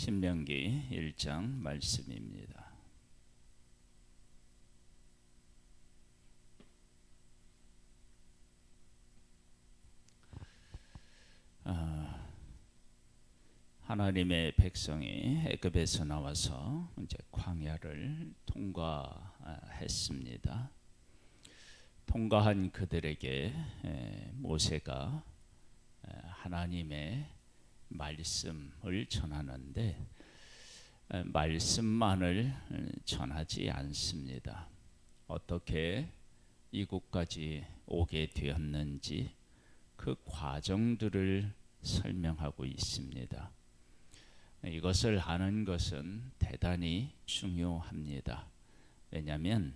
신명기 1장 말씀입니다. 하나님의 백성이 애굽에서 나와서 이제 광야를 통과했습니다. 통과한 그들에게 모세가 하나님의 말씀을 전하는데 말씀만을 전하지 않습니다. 어떻게 이곳까지 오게 되었는지 그 과정들을 설명하고 있습니다. 이것을 아는 것은 대단히 중요합니다. 왜냐하면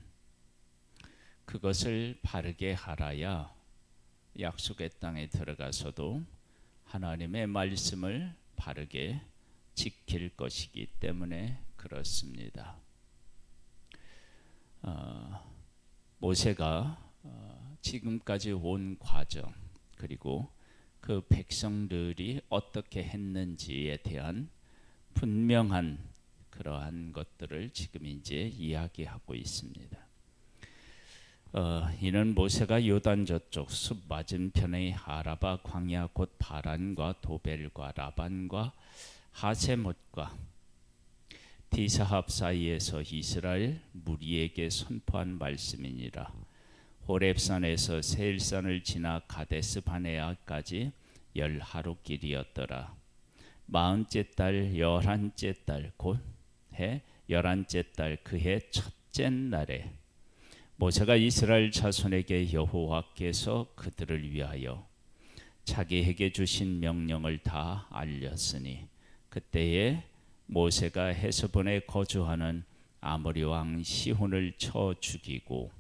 그것을 바르게 알아야 약속의 땅에 들어가서도 하나님의 말씀을 바르게 지킬 것이기 때문에 그렇습니다. 모세가 지금까지 온 과정, 그리고 그 백성들이 어떻게 했는지에 대한 분명한 그러한 것들을 지금 이제 이야기하고 있습니다. 이는 모세가 요단 저쪽 숲 맞은편의 아라바 광야 곧 바란과 도벨과 라반과 하세못과 디사합 사이에서 이스라엘 무리에게 선포한 말씀이니라. 호렙산에서 세일산을 지나 가데스 바네아까지 10하루 길이었더라. 40째 달 11째 달 곧 해 11째 달 그 해 첫째 날에 모세가 이스라엘 자손에게 여호와께서 그들을 위하여 자기에게 주신 명령을 다 알렸으니 그때에 모세가 헤스본에 거주하는 아모리 왕 시혼을 쳐 죽이고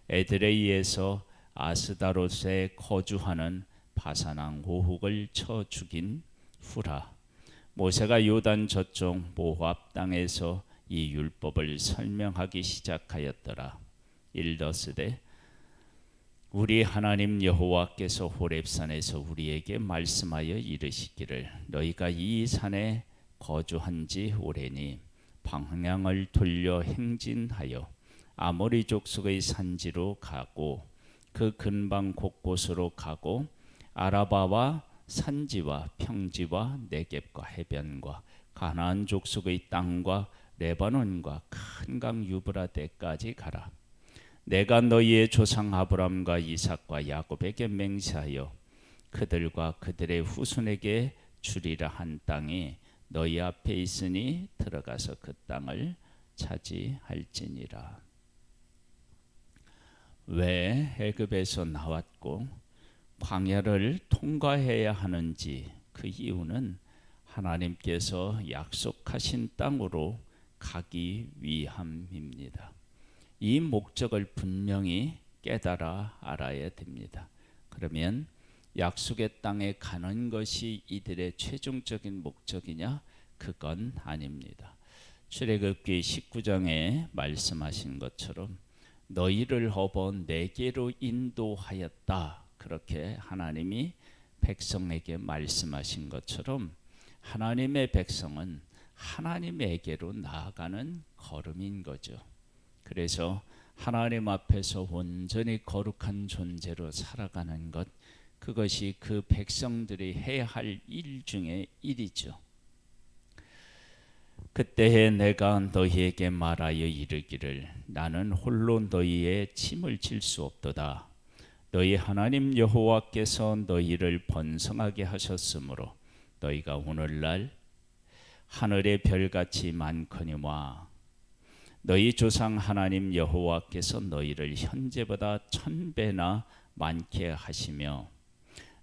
에드레이에서 아스다롯에 거주하는 바산 왕 오흑을 쳐 죽인 후라. 모세가 요단 저쪽 모압 땅에서 이 율법을 설명하기 시작하였더라. 일더스되 우리 하나님 여호와께서 호렙산에서 우리에게 말씀하여 이르시기를 너희가 이 산에 거주한 지 오래니 방향을 돌려 행진하여 아모리 족속의 산지로 가고 그 근방 곳곳으로 가고 아라바와 산지와 평지와 네겝과 해변과 가나안 족속의 땅과 레바논과 큰 강 유브라데까지 가라. 내가 너희의 조상 아브람과 이삭과 야곱에게 맹세하여 그들과 그들의 후손에게 주리라 한 땅이 너희 앞에 있으니 들어가서 그 땅을 차지할지니라. 왜 애굽에서 나왔고 광야를 통과해야 하는지 그 이유는 하나님께서 약속하신 땅으로 가기 위함입니다. 이 목적을 분명히 깨달아 알아야 됩니다. 그러면 약속의 땅에 가는 것이 이들의 최종적인 목적이냐? 그건 아닙니다. 출애굽기 19장에 말씀하신 것처럼 너희를 업어 내게로 인도하였다. 그렇게 하나님이 백성에게 말씀하신 것처럼 하나님의 백성은 하나님에게로 나아가는 걸음인 거죠. 그래서 하나님 앞에서 온전히 거룩한 존재로 살아가는 것, 그것이 그 백성들이 해야 할 일 중에 일이죠. 그때에 내가 너희에게 말하여 이르기를 나는 홀로 너희의 짐을 질 수 없도다. 너희 하나님 여호와께서 너희를 번성하게 하셨으므로 너희가 오늘날 하늘의 별같이 많거니와 너희 조상 하나님 여호와께서 너희를 현재보다 1000배나 많게 하시며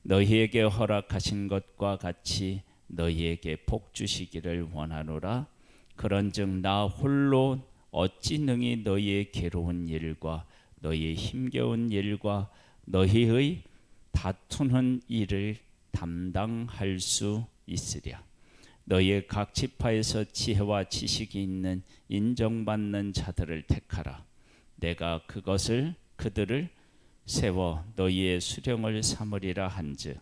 너희에게 허락하신 것과 같이 너희에게 복 주시기를 원하노라. 그런즉 나 홀로 어찌 능히 너희의 괴로운 일과 너희의 힘겨운 일과 너희의 다투는 일을 담당할 수 있으랴. 너희의 각 지파에서 지혜와 지식이 있는 인정받는 자들을 택하라. 내가 그들을 세워 너희의 수령을 삼으리라 한즉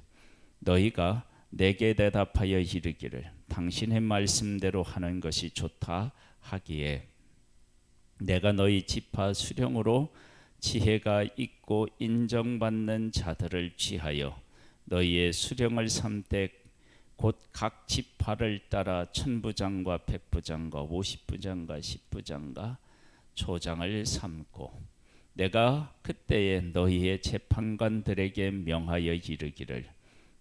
너희가 내게 대답하여 이르기를 당신의 말씀대로 하는 것이 좋다 하기에 내가 너희 지파 수령으로 지혜가 있고 인정받는 자들을 취하여 너희의 수령을 삼되 곧 각 지파를 따라 천부장과 백부장과 50부장과 10부장과 초장을 삼고 내가 그때에 너희의 재판관들에게 명하여 이르기를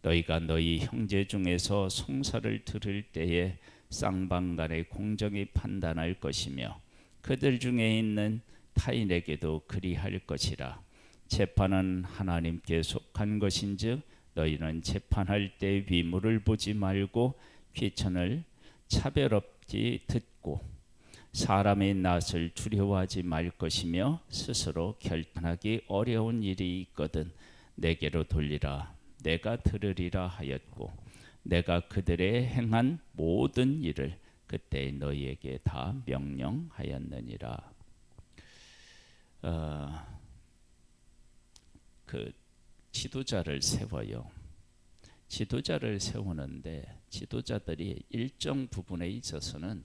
너희가 너희 형제 중에서 송사를 들을 때에 쌍방간에 공정히 판단할 것이며 그들 중에 있는 타인에게도 그리할 것이라. 재판은 하나님께 속한 것인즉 너희는 재판할 때 위물을 보지 말고 귀천을 차별 없이 듣고 사람의 낯을 두려워하지 말 것이며 스스로 결단하기 어려운 일이 있거든 내게로 돌리라. 내가 들으리라 하였고 내가 그들의 행한 모든 일을 그때 너희에게 다 명령하였느니라. 그 지도자를 세워요. 지도자를 세우는데 지도자들이 일정 부분에 있어서는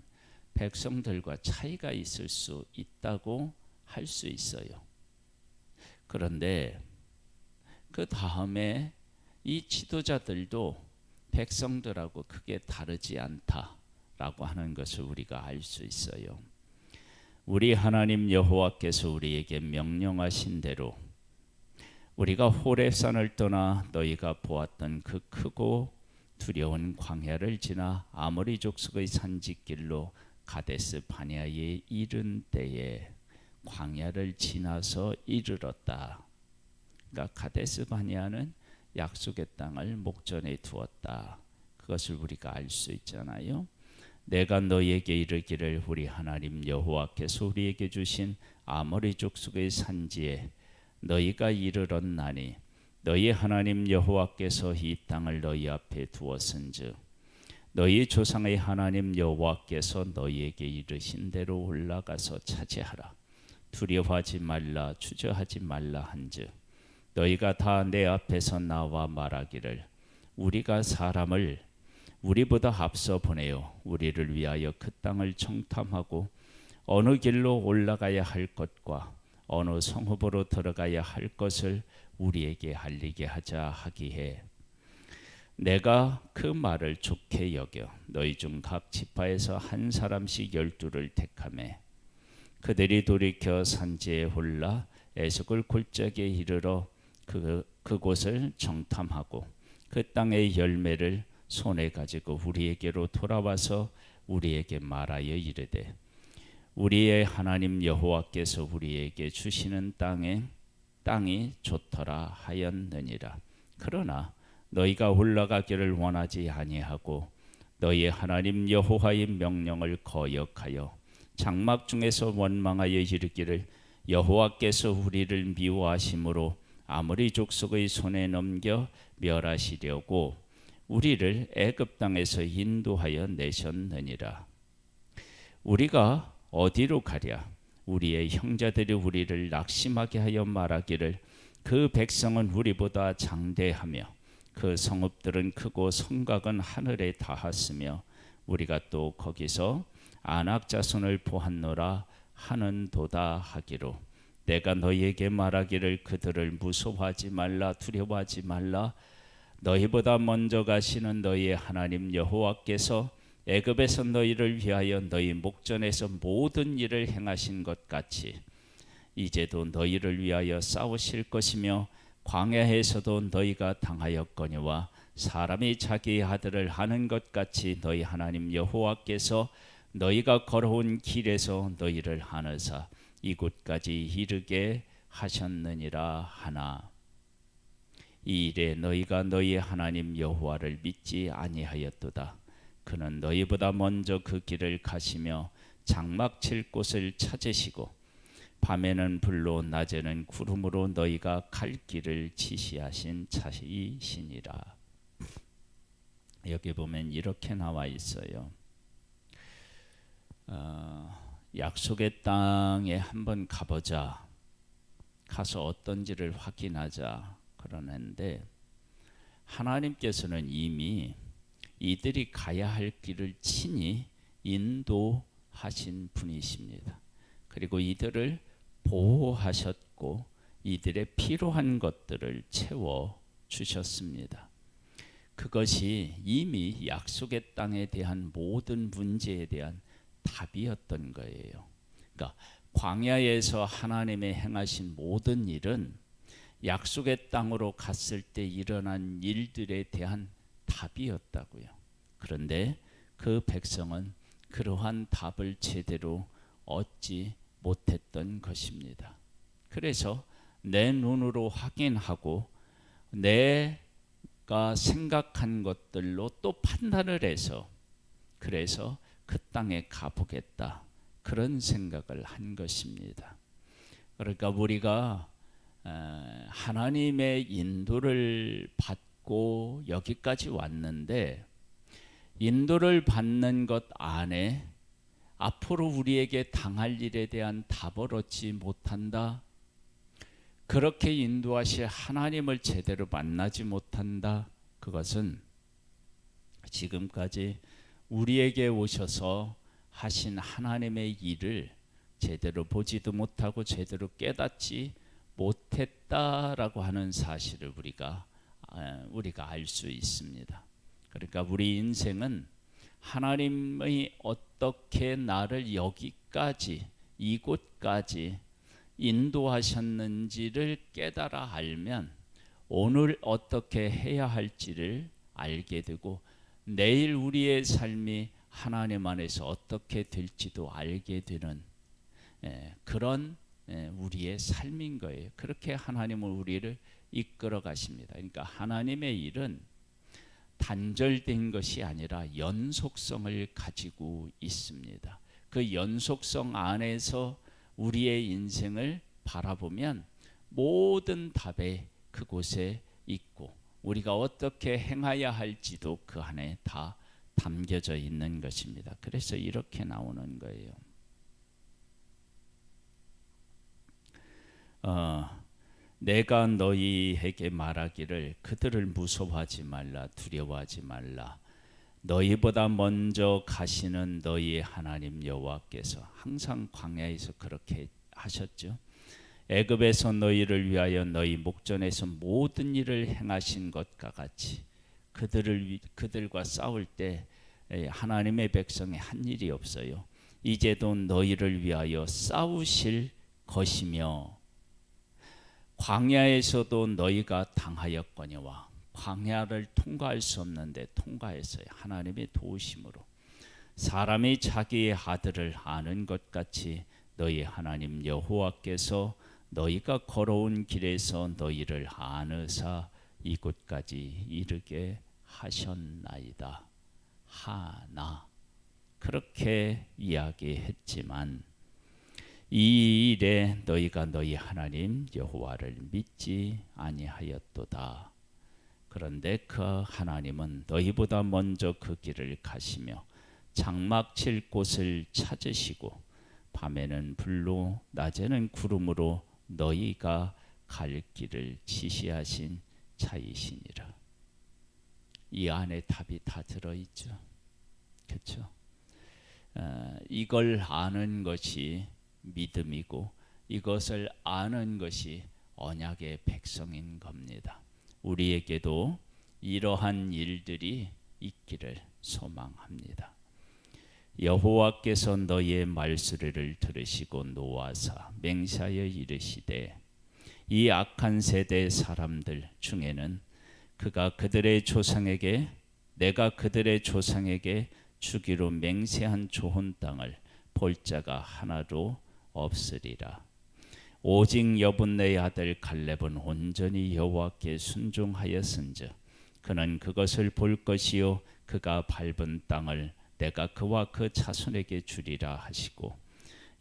백성들과 차이가 있을 수 있다고 할 수 있어요. 그런데 그 다음에 이 지도자들도 백성들하고 크게 다르지 않다라고 하는 것을 우리가 알 수 있어요. 우리 하나님 여호와께서 우리에게 명령하신 대로 우리가 호렙산을 떠나 너희가 보았던 그 크고 두려운 광야를 지나 아모리 족속의 산지길로 가데스 바네아에 이른 때에 광야를 지나서 이르렀다. 그러니까 가데스 바네아는 약속의 땅을 목전에 두었다. 그것을 우리가 알 수 있잖아요. 내가 너희에게 이르기를 우리 하나님 여호와께서 우리에게 주신 아모리 족속의 산지에 너희가 이르렀나니 너희 하나님 여호와께서 이 땅을 너희 앞에 두었은즉 너희 조상의 하나님 여호와께서 너희에게 이르신 대로 올라가서 차지하라. 두려워하지 말라 주저하지 말라 한즉 너희가 다 내 앞에서 나와 말하기를 우리가 사람을 우리보다 앞서 보내어 우리를 위하여 그 땅을 정탐하고 어느 길로 올라가야 할 것과 어느 성읍으로 들어가야 할 것을 우리에게 알리게 하자 하기에 내가 그 말을 좋게 여겨 너희 중 각 지파에서 한 사람씩 12를 택하매 그들이 돌이켜 산지에 올라 에스골 골짜기에 이르러 그곳을 정탐하고 그 땅의 열매를 손에 가지고 우리에게로 돌아와서 우리에게 말하여 이르되 우리의 하나님 여호와께서 우리에게 주시는 땅이 좋더라 하였느니라. 그러나 너희가 올라가기를 원하지 아니하고 너희의 하나님 여호와의 명령을 거역하여 장막 중에서 원망하여 이르기를 여호와께서 우리를 미워하심으로 아모리 족속의 손에 넘겨 멸하시려고 우리를 애굽 땅에서 인도하여 내셨느니라. 우리가 어디로 가랴? 우리의 형제들이 우리를 낙심하게 하여 말하기를 그 백성은 우리보다 장대하며 그 성읍들은 크고 성곽은 하늘에 닿았으며 우리가 또 거기서 아낙 자손을 보았노라 하는도다 하기로 내가 너희에게 말하기를 그들을 무서워하지 말라 두려워하지 말라 너희보다 먼저 가시는 너희의 하나님 여호와께서 애굽에서 너희를 위하여 너희 목전에서 모든 일을 행하신 것 같이 이제도 너희를 위하여 싸우실 것이며 광야에서도 너희가 당하였거니와 사람이 자기의 아들을 하는 것 같이 너희 하나님 여호와께서 너희가 걸어온 길에서 너희를 하느사 이곳까지 이르게 하셨느니라 하나 이 일에 너희가 너희 하나님 여호와를 믿지 아니하였도다. 그는 너희보다 먼저 그 길을 가시며 장막 칠 곳을 찾으시고 밤에는 불로 낮에는 구름으로 너희가 갈 길을 지시하신 자이시니라. 여기 보면 이렇게 나와 있어요. 약속의 땅에 한번 가보자. 가서 어떤지를 확인하자. 그러는데 하나님께서는 이미 이들이 가야 할 길을 친히 인도하신 분이십니다. 그리고 이들을 보호하셨고 이들의 필요한 것들을 채워 주셨습니다. 그것이 이미 약속의 땅에 대한 모든 문제에 대한 답이었던 거예요. 그러니까 광야에서 하나님의 행하신 모든 일은 약속의 땅으로 갔을 때 일어난 일들에 대한 답이었다고요. 그런데 그 백성은 그러한 답을 제대로 얻지 못했던 것입니다. 그래서 내 눈으로 확인하고 내가 생각한 것들로 또 판단을 해서 그래서 그 땅에 가보겠다 그런 생각을 한 것입니다. 그러니까 우리가 하나님의 인도를 받고 여기까지 왔는데 인도를 받는 것 안에 앞으로 우리에게 당할 일에 대한 답을 얻지 못한다. 그렇게 인도하실 하나님을 제대로 만나지 못한다. 그것은 지금까지 우리에게 오셔서 하신 하나님의 일을 제대로 보지도 못하고 제대로 깨닫지 못했다라고 하는 사실을 우리가 알 수 있습니다. 그러니까 우리 인생은 하나님이 어떻게 나를 여기까지 이곳까지 인도하셨는지를 깨달아 알면 오늘 어떻게 해야 할지를 알게 되고 내일 우리의 삶이 하나님 안에서 어떻게 될지도 알게 되는 그런 우리의 삶인 거예요. 그렇게 하나님은 우리를 이끌어 가십니다. 그러니까 하나님의 일은 단절된 것이 아니라 연속성을 가지고 있습니다. 그 연속성 안에서 우리의 인생을 바라보면 모든 답이 그곳에 있고 우리가 어떻게 행해야 할지도 그 안에 다 담겨져 있는 것입니다. 그래서 이렇게 나오는 거예요. 내가 너희에게 말하기를 그들을 무서워하지 말라 두려워하지 말라 너희보다 먼저 가시는 너희의 하나님 여호와께서 항상 광야에서 그렇게 하셨죠. 애굽에서 너희를 위하여 너희 목전에서 모든 일을 행하신 것과 같이 그들과 싸울 때 하나님의 백성이 한 일이 없어요. 이제도 너희를 위하여 싸우실 것이며 광야에서도 너희가 당하였거니와 광야를 통과할 수 없는데 통과했어요. 하나님의 도우심으로. 사람이 자기의 아들을 아는 것 같이 너희 하나님 여호와께서 너희가 걸어온 길에서 너희를 아느사 이곳까지 이르게 하셨나이다. 하나 그렇게 이야기했지만 이 일에 너희가 너희 하나님 여호와를 믿지 아니하였도다. 그런데 그 하나님은 너희보다 먼저 그 길을 가시며 장막 칠 곳을 찾으시고 밤에는 불로 낮에는 구름으로 너희가 갈 길을 지시하신 자이시니라. 이 안에 답이 다 들어있죠. 그렇죠? 이걸 아는 것이 믿음이고 이것을 아는 것이 언약의 백성인 겁니다. 우리에게도 이러한 일들이 있기를 소망합니다. 여호와께서 너희의 말소리를 들으시고 노하사 맹세하여 이르시되 이 악한 세대 사람들 중에는 내가 그들의 조상에게 주기로 맹세한 좋은 땅을 볼 자가 하나도 없으리라. 오직 여분네의 아들 갈렙은 온전히 여호와께 순종하였은즉 그는 그것을 볼 것이요 그가 밟은 땅을 내가 그와 그 자손에게 주리라 하시고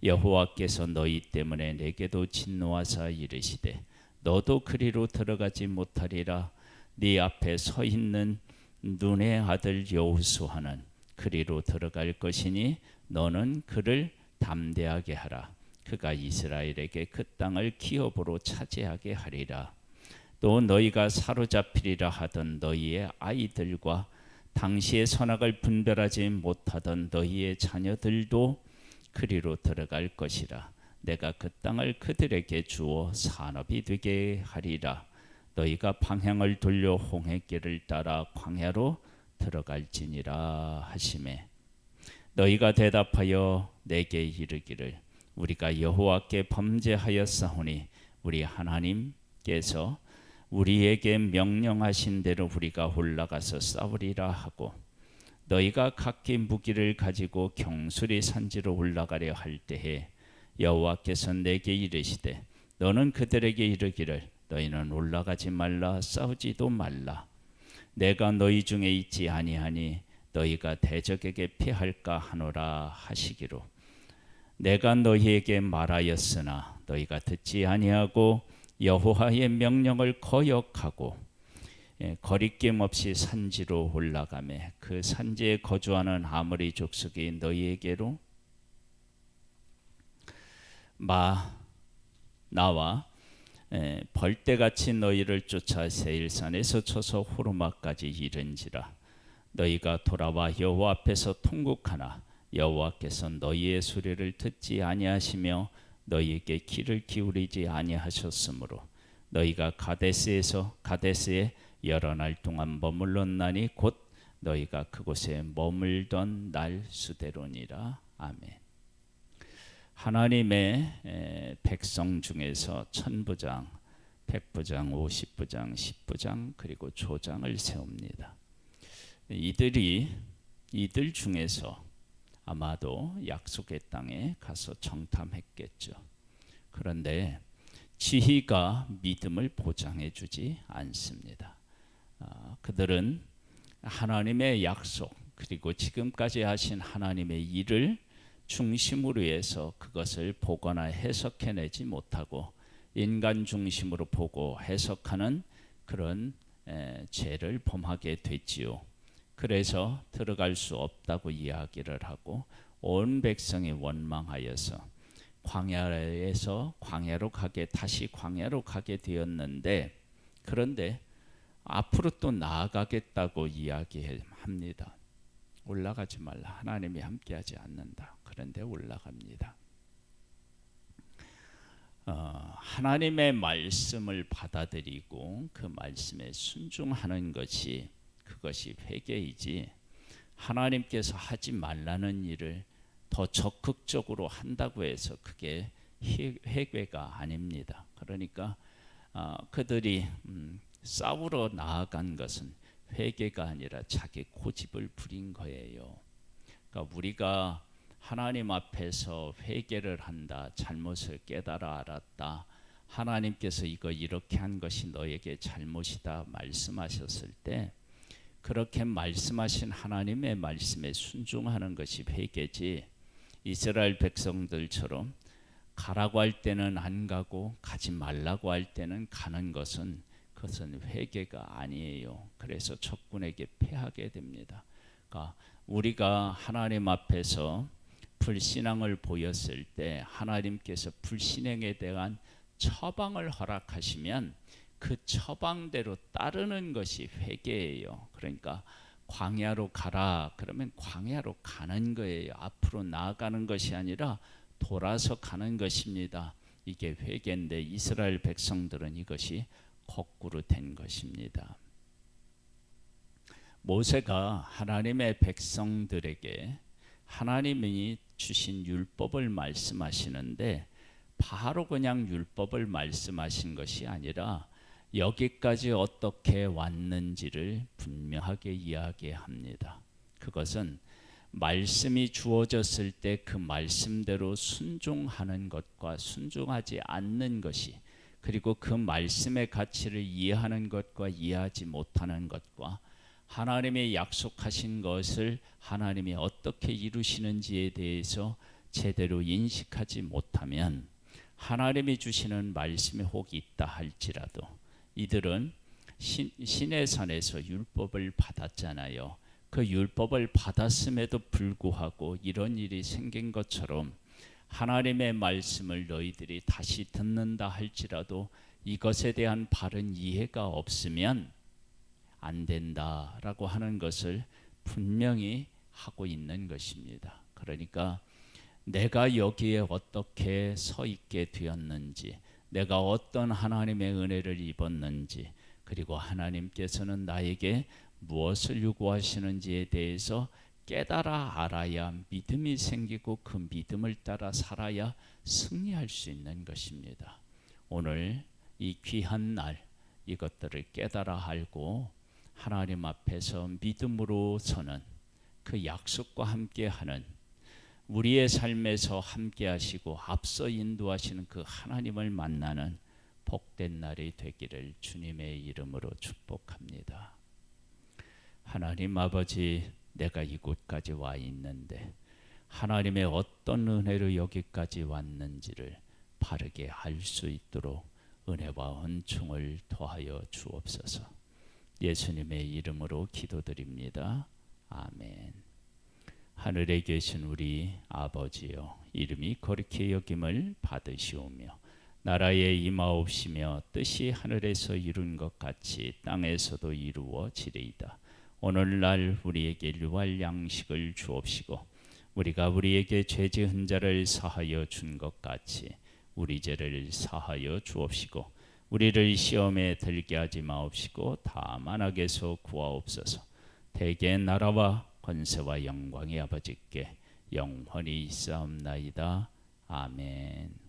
여호와께서 너희 때문에 내게도 진노하사 이르시되 너도 그리로 들어가지 못하리라. 네 앞에 서 있는 눈의 아들 여호수아는 그리로 들어갈 것이니 너는 그를 담대하게 하라. 그가 이스라엘에게 그 땅을 기업으로 차지하게 하리라. 또 너희가 사로잡히리라 하던 너희의 아이들과 당시의 선악을 분별하지 못하던 너희의 자녀들도 그리로 들어갈 것이라. 내가 그 땅을 그들에게 주어 산업이 되게 하리라. 너희가 방향을 돌려 홍해길을 따라 광야로 들어갈지니라 하시매, 너희가 대답하여 내게 이르기를 우리가 여호와께 범죄하였사오니 우리 하나님께서 우리에게 명령하신 대로 우리가 올라가서 싸우리라 하고, 너희가 각기 무기를 가지고 경술이 산지로 올라가려 할 때에 여호와께서 내게 이르시되 너는 그들에게 이르기를 너희는 올라가지 말라, 싸우지도 말라. 내가 너희 중에 있지 아니하니 너희가 대적에게 피할까 하노라 하시기로, 내가 너희에게 말하였으나 너희가 듣지 아니하고 여호와의 명령을 거역하고 거리낌 없이 산지로 올라가매 그 산지에 거주하는 아모리 족속이 너희에게로 나와 벌떼같이 너희를 쫓아 세일산에서 쳐서 호르마까지 이른지라. 너희가 돌아와 여호와 앞에서 통곡하나 여호와께서 너희의 소리를 듣지 아니하시며 너희에게 귀를 기울이지 아니하셨으므로 너희가 가데스에 여러 날 동안 머물렀나니 곧 너희가 그곳에 머물던 날 수대로니라. 아멘. 하나님의 백성 중에서 천부장, 백부장, 50부장, 10부장 그리고 조장을 세웁니다. 이들 중에서 아마도 약속의 땅에 가서 정탐했겠죠. 그런데 지희가 믿음을 보장해 주지 않습니다. 그들은 하나님의 약속 그리고 지금까지 하신 하나님의 일을 중심으로 해서 그것을 보거나 해석해내지 못하고 인간 중심으로 보고 해석하는 그런 죄를 범하게 됐지요. 그래서 들어갈 수 없다고 이야기를 하고 온 백성이 원망하여서 광야에서 다시 광야로 가게 되었는데, 그런데 앞으로 또 나아가겠다고 이야기합니다. 올라가지 말라. 하나님이 함께하지 않는다. 그런데 올라갑니다. 하나님의 말씀을 받아들이고 그 말씀에 순종하는 그것이 회개이지, 하나님께서 하지 말라는 일을 더 적극적으로 한다고 해서 그게 회개가 아닙니다. 그러니까 그들이 싸우러 나아간 것은 회개가 아니라 자기 고집을 부린 거예요. 그러니까 우리가 하나님 앞에서 회개를 한다, 잘못을 깨달아 알았다, 하나님께서 이렇게 한 것이 너에게 잘못이다 말씀하셨을 때 그렇게 말씀하신 하나님의 말씀에 순종하는 것이 회개지, 이스라엘 백성들처럼 가라고 할 때는 안 가고 가지 말라고 할 때는 가는 것은 그것은 회개가 아니에요. 그래서 적군에게 패하게 됩니다. 그러니까 우리가 하나님 앞에서 불신앙을 보였을 때 하나님께서 불신앙에 대한 처방을 허락하시면 그 처방대로 따르는 것이 회개예요. 그러니까 광야로 가라 그러면 광야로 가는 거예요. 앞으로 나아가는 것이 아니라 돌아서 가는 것입니다. 이게 회개인데 이스라엘 백성들은 이것이 거꾸로 된 것입니다. 모세가 하나님의 백성들에게 하나님이 주신 율법을 말씀하시는데 바로 그냥 율법을 말씀하신 것이 아니라 여기까지 어떻게 왔는지를 분명하게 이야기합니다. 그것은 말씀이 주어졌을 때 그 말씀대로 순종하는 것과 순종하지 않는 것이, 그리고 그 말씀의 가치를 이해하는 것과 이해하지 못하는 것과 하나님의 약속하신 것을 하나님이 어떻게 이루시는지에 대해서 제대로 인식하지 못하면 하나님이 주시는 말씀이 혹 있다 할지라도, 이들은 신의 산에서 율법을 받았잖아요. 그 율법을 받았음에도 불구하고 이런 일이 생긴 것처럼 하나님의 말씀을 너희들이 다시 듣는다 할지라도 이것에 대한 바른 이해가 없으면 안 된다라고 하는 것을 분명히 하고 있는 것입니다. 그러니까 내가 여기에 어떻게 서 있게 되었는지, 내가 어떤 하나님의 은혜를 입었는지, 그리고 하나님께서는 나에게 무엇을 요구하시는지에 대해서 깨달아 알아야 믿음이 생기고 그 믿음을 따라 살아야 승리할 수 있는 것입니다. 오늘 이 귀한 날 이것들을 깨달아 알고 하나님 앞에서 믿음으로 서는 그 약속과 함께하는 우리의 삶에서 함께 하시고 앞서 인도하시는 그 하나님을 만나는 복된 날이 되기를 주님의 이름으로 축복합니다. 하나님 아버지, 내가 이곳까지 와 있는데 하나님의 어떤 은혜로 여기까지 왔는지를 바르게 알 수 있도록 은혜와 은총을 더하여 주옵소서. 예수님의 이름으로 기도드립니다. 아멘. 하늘에 계신 우리 아버지여, 이름이 거룩히 여김을 받으시오며 나라에 임하옵시며 뜻이 하늘에서 이룬 것 같이 땅에서도 이루어지리이다. 오늘날 우리에게 일용할 양식을 주옵시고 우리가 우리에게 죄 지은 자를 사하여 준 것 같이 우리 죄를 사하여 주옵시고 우리를 시험에 들게 하지 마옵시고 다만 악에서 구하옵소서. 대개 나라와 권세와 영광이 아버지께 영원히 있사옵나이다. 아멘.